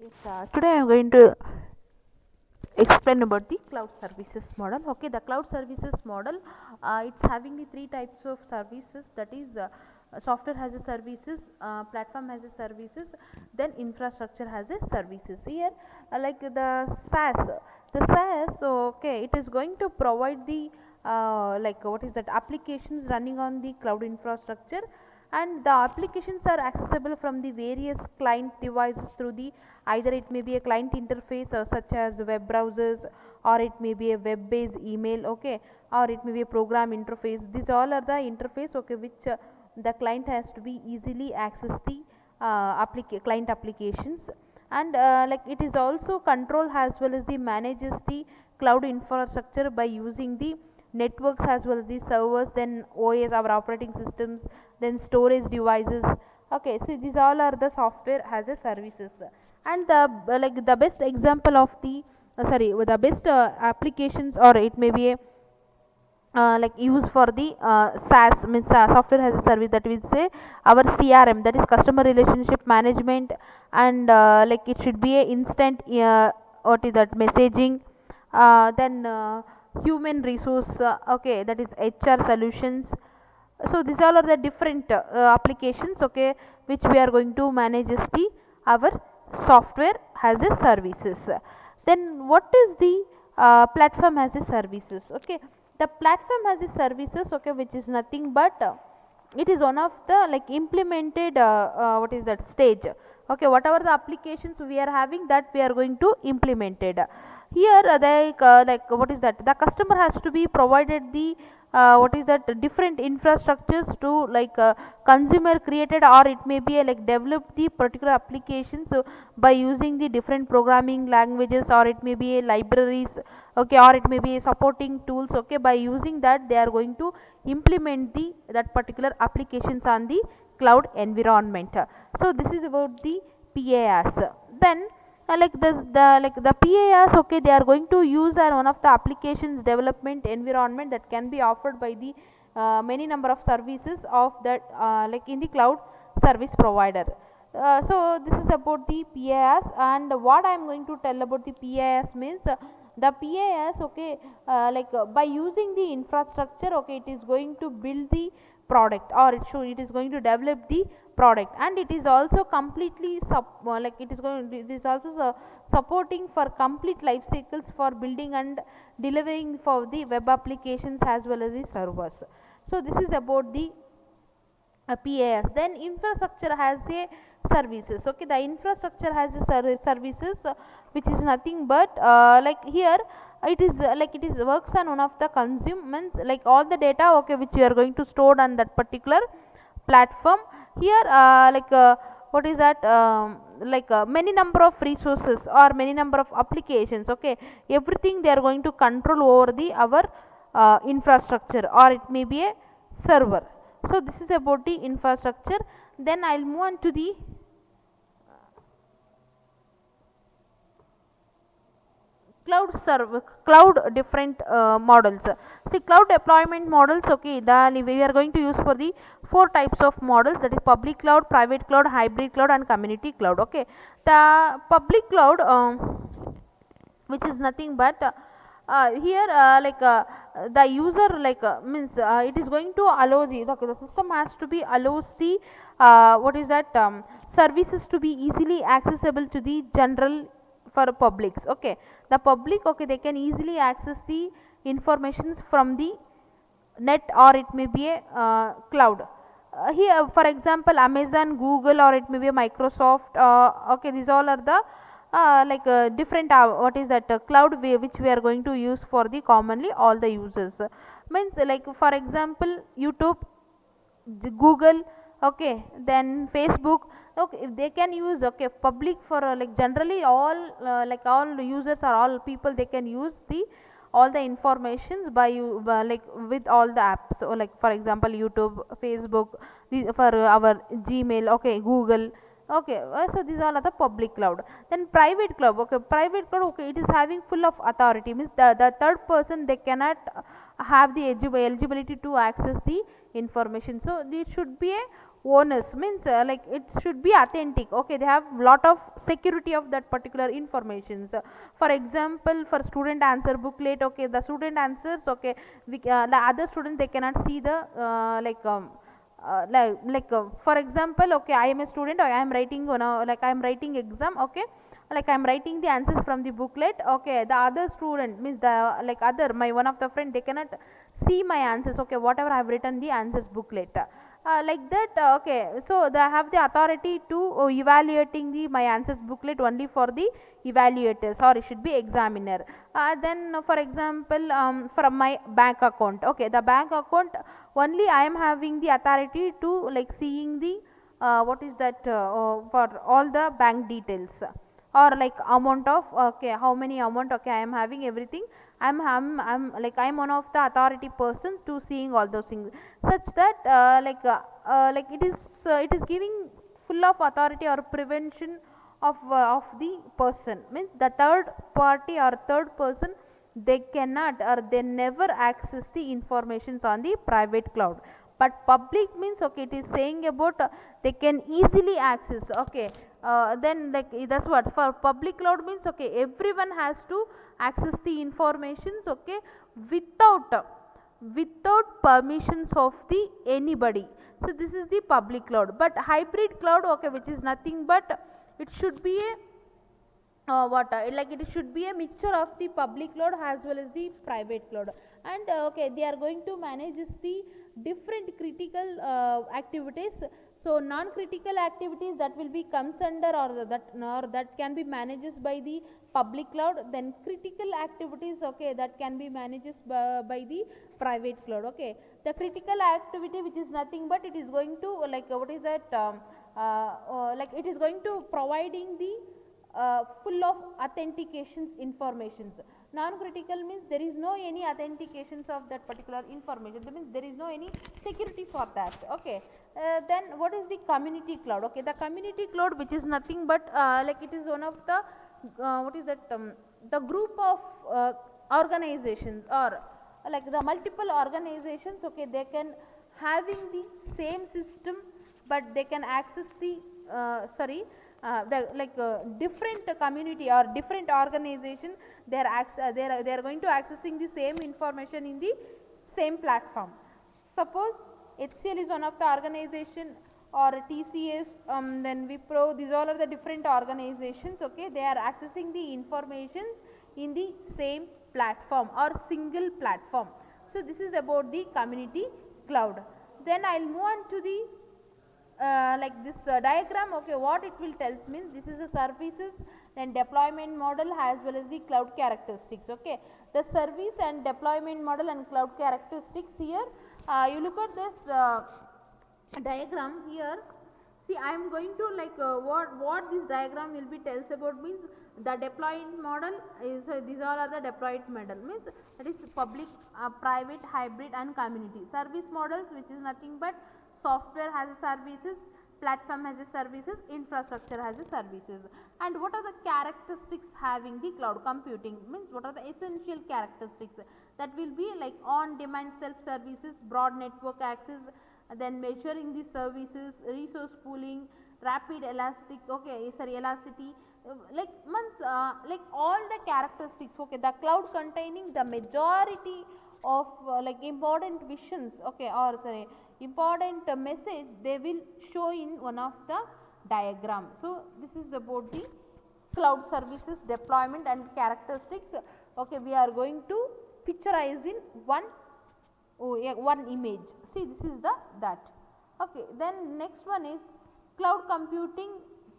Yes, today I am going to explain about the cloud services model. Okay, the cloud services model, it's having the three types of services, that is software has a services, platform has a services, then infrastructure has a services. Here like the SaaS, okay, it is going to provide the like what is that, applications running on the cloud infrastructure, and the applications are accessible from the various client devices through the, either it may be a client interface such as web browsers, or it may be a web based email, okay, or it may be a program interface. These all are the interface, okay, which the client has to be easily access the client applications. And like it is also control as well as the manages the cloud infrastructure by using the networks as well as the servers, then OS, our operating systems, then storage devices. Okay, see, these all are the software as a services. And the like the best example of the sorry, the best applications, or it may be a like use for the SaaS, means software as a service, that will say our CRM, that is customer relationship management, and like it should be a instant what is that, messaging, then human resource, okay, that is HR solutions. So these all are the different applications, okay, which we are going to manage as the our software as a services. Then what is the platform as a services? Okay, the platform as a services, okay, which is nothing but it is one of the like implemented what is that stage, okay, whatever the applications we are having, that we are going to implement it here. Like what is that, the customer has to be provided the what is that, different infrastructures to like consumer created, or it may be like develop the particular applications by using the different programming languages, or it may be libraries, okay, or it may be supporting tools, okay, by using that they are going to implement the that particular applications on the cloud environment. So this is about the PaaS. Then the PaaS, okay, they are going to use one of the applications development environment that can be offered by the many number of services of that like in the cloud service provider. So this is about the PaaS, and what I am going to tell about the PaaS means the PaaS, okay, by using the infrastructure, okay, it is going to build the product, or it is going to develop the product, and it is also completely it is also supporting for complete life cycles for building and delivering for the web applications as well as the servers. So this is about the PaaS. Then infrastructure has a services, okay, the infrastructure has a services which is nothing but like here it is like it is works on one of the consumers, like all the data, okay, which you are going to store on that particular platform. Here what is that, many number of resources or many number of applications, okay, everything they are going to control over the our infrastructure, or it may be a server. So this is about the infrastructure. Then I'll move on to the cloud different models. See, cloud deployment models, okay, we are going to use for the four types of models, that is public cloud, private cloud, hybrid cloud, and community cloud. Okay, the public cloud, which is nothing but here the user means it is going to allow the system has to be allows the what is that, services to be easily accessible to the general for publics. Okay, the public, okay, they can easily access the informations from the net, or it may be a cloud. Here for example Amazon, Google, or it may be a Microsoft, okay, these all are the different what is that, cloud way which we are going to use for the commonly all the users. Means like for example YouTube, Google, okay, then Facebook, okay, if they can use, okay, public for like generally all all users or all people, they can use the all the informations by you like with all the apps. So like for example YouTube, Facebook, these for our Gmail, okay, Google, okay, so these all are the public cloud. Then private cloud, okay, private cloud, okay, it is having full of authority, means the third person, they cannot have the eligibility to access the information. So this should be a owners, means like it should be authentic. Okay, they have lot of security of that particular information. So, for example, for student answer booklet, okay, the student answers, okay, the other students, they cannot see the for example, okay, I am a student, or I am writing on a, like I am writing exam, okay, like I am writing the answers from the booklet, okay, the other student, means the like other my one of the friend, they cannot see my answers, okay, whatever I have written the answers booklet, like that, okay, so they have the authority to evaluating the my answers booklet only for the evaluators, or it should be examiner. Then for example, from my bank account, okay, the bank account only I am having the authority to like seeing the what is that for all the bank details, or like amount of, okay, how many amount, okay, I am having everything. I'm like I'm one of the authority person to seeing all those things, such that like it is giving full of authority or prevention of the person, means the third party or third person, they cannot or they never access the informations on the private cloud. But public means, okay, it is saying about they can easily access, okay, then like that's what for public cloud means, okay, everyone has to access the informations, okay, without without permissions of the anybody. So this is the public cloud. But hybrid cloud, okay, which is nothing but it should be a what like it should be a mixture of the public cloud as well as the private cloud. And okay, they are going to manage the different critical activities. So non critical activities that will be comes under, or that can be managed by the public cloud. Then critical activities, okay, that can be managed by the private cloud. Okay, the critical activity, which is nothing but it is going to like what is that like it is going to providing the full of authentications informations. Non-critical means there is no any authentications of that particular information, that means there is no any security for that. Okay, then what is the community cloud? Okay, the community cloud, which is nothing but like it is one of the what is that the group of organizations, or like the multiple organizations, okay, they can having the same system, but they can access the different community or different organization, they are going to accessing the same information in the same platform. Suppose HCL is one of the organization, or TCS, then Wipro, these all are the different organizations, okay, they are accessing the information in the same platform or single platform. So this is about the community cloud. Then I'll move on to the like this diagram. Okay, what it will tells means this is the services, then deployment model as well as the cloud characteristics. Okay, the service and deployment model and cloud characteristics here, you look at this diagram here. See, I am going to like what this diagram will be tells about means the deployment model is these all are the deployment model, means that is public, private, hybrid and community. Service models, which is nothing but software has a services, platform has a services, infrastructure has a services. And what are the characteristics having the cloud computing, means what are the essential characteristics, that will be like on demand self services, broad network access, then measuring the services, resource pooling, rapid elastic, okay, sorry, elasticity, like means like all the characteristics. Okay, the cloud containing the majority of like important visions, okay, or sorry, important message, they will show in one of the diagram. So this is about the cloud services deployment and characteristics. Okay, we are going to picturize in one image. See, this is the that. Okay, then next one is cloud computing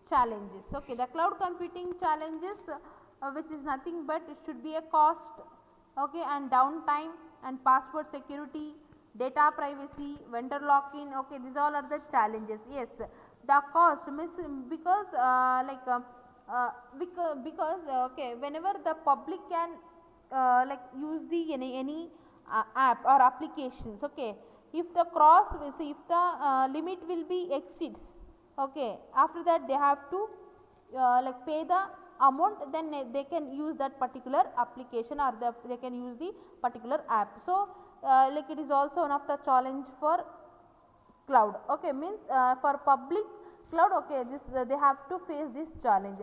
challenges. Okay, the cloud computing challenges, which is nothing but it should be a cost, okay, and downtime and password security, data privacy, vendor lock-in. Okay, these all are the challenges. Yes, the cost means because because okay, whenever the public can like use the any app or applications, okay, if the cross, if the limit will be exceeds, okay, after that they have to like pay the amount, then they can use that particular application, or they can use the particular app. So like it is also one of the challenge for cloud. Okay, means for public cloud, okay, this they have to face this challenge.